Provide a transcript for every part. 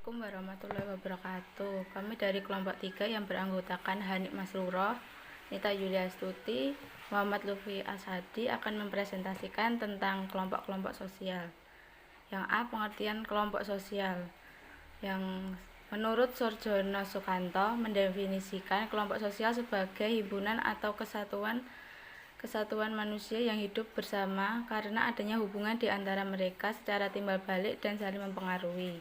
Assalamualaikum warahmatullahi wabarakatuh. Kami dari kelompok 3 yang beranggotakan Hanik Masruroh, Nita Yuliastuti, Muhammad Lufi Ashadi akan mempresentasikan tentang kelompok-kelompok sosial. Yang A. Pengertian kelompok sosial. Yang menurut Surjono Sukanto mendefinisikan kelompok sosial sebagai himpunan atau kesatuan manusia yang hidup bersama karena adanya hubungan di antara mereka secara timbal balik dan saling mempengaruhi.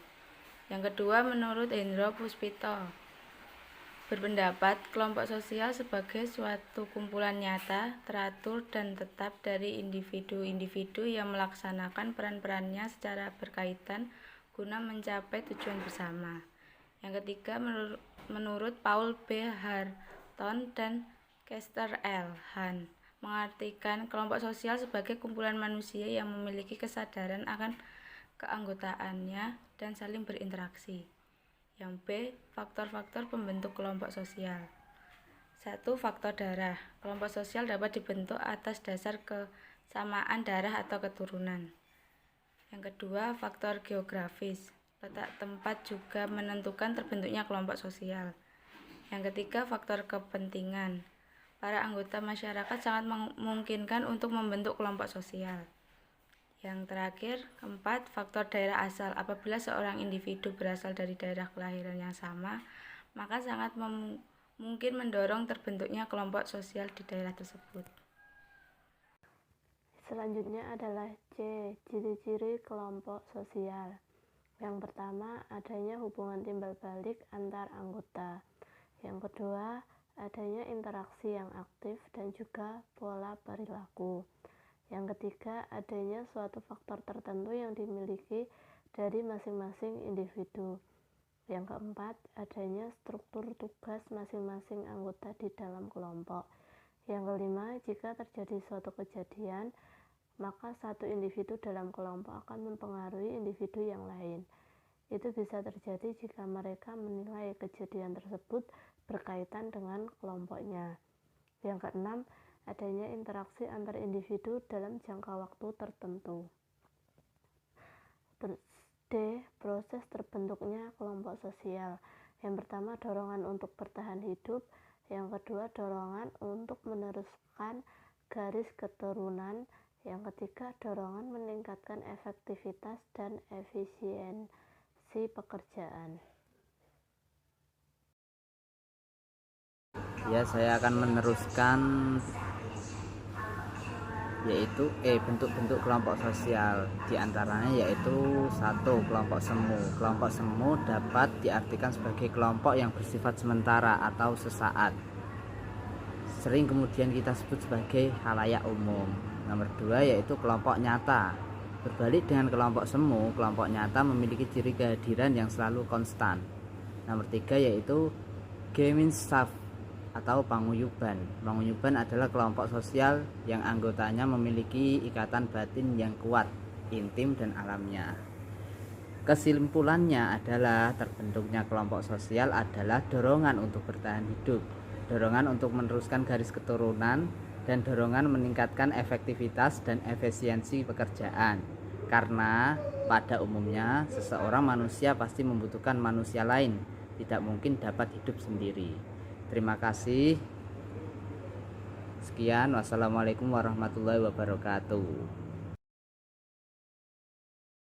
Yang kedua, menurut Hendro Puspito berpendapat kelompok sosial sebagai suatu kumpulan nyata, teratur, dan tetap dari individu-individu yang melaksanakan peran-perannya secara berkaitan guna mencapai tujuan bersama. Yang ketiga, menurut Paul B. Harton dan Kester L. Han mengartikan kelompok sosial sebagai kumpulan manusia yang memiliki kesadaran akan keanggotaannya dan saling berinteraksi. Yang B. Faktor-faktor pembentuk kelompok sosial. 1. Faktor darah. Kelompok sosial dapat dibentuk atas dasar kesamaan darah atau keturunan. Yang kedua, faktor geografis. Letak tempat juga menentukan terbentuknya kelompok sosial. Yang ketiga, faktor kepentingan. Para anggota masyarakat sangat memungkinkan untuk membentuk kelompok sosial. Yang terakhir, keempat, faktor daerah asal. Apabila seorang individu berasal dari daerah kelahiran yang sama, maka sangat mungkin mendorong terbentuknya kelompok sosial di daerah tersebut. Selanjutnya adalah C. Ciri-ciri kelompok sosial. Yang pertama, adanya hubungan timbal balik antar anggota. Yang kedua, adanya interaksi yang aktif dan juga pola perilaku. Yang ketiga, adanya suatu faktor tertentu yang dimiliki dari masing-masing individu. Yang keempat, adanya struktur tugas masing-masing anggota di dalam kelompok. Yang kelima, jika terjadi suatu kejadian, maka satu individu dalam kelompok akan mempengaruhi individu yang lain. Itu bisa terjadi jika mereka menilai kejadian tersebut berkaitan dengan kelompoknya. Yang keenam, adanya interaksi antar individu dalam jangka waktu tertentu. D. Proses terbentuknya kelompok sosial. Yang pertama, dorongan untuk bertahan hidup. Yang kedua, dorongan untuk meneruskan garis keturunan. Yang ketiga, dorongan meningkatkan efektivitas dan efisiensi pekerjaan. Ya, saya akan meneruskan yaitu bentuk-bentuk kelompok sosial. Di antaranya yaitu 1. Kelompok semu. Kelompok semu dapat diartikan sebagai kelompok yang bersifat sementara atau sesaat. Sering kemudian kita sebut sebagai khalayak umum. Nomor 2 yaitu kelompok nyata. Berbalik dengan kelompok semu, kelompok nyata memiliki ciri kehadiran yang selalu konstan. Nomor 3 yaitu Gemeinschaft atau paguyuban. Paguyuban adalah kelompok sosial yang anggotanya memiliki ikatan batin yang kuat, intim dan alamiah. Kesimpulannya adalah terbentuknya kelompok sosial adalah dorongan untuk bertahan hidup, dorongan untuk meneruskan garis keturunan, dan dorongan meningkatkan efektivitas dan efisiensi pekerjaan. Karena pada umumnya seseorang manusia pasti membutuhkan manusia lain, tidak mungkin dapat hidup sendiri. Terima kasih. Sekian, wassalamualaikum warahmatullahi wabarakatuh.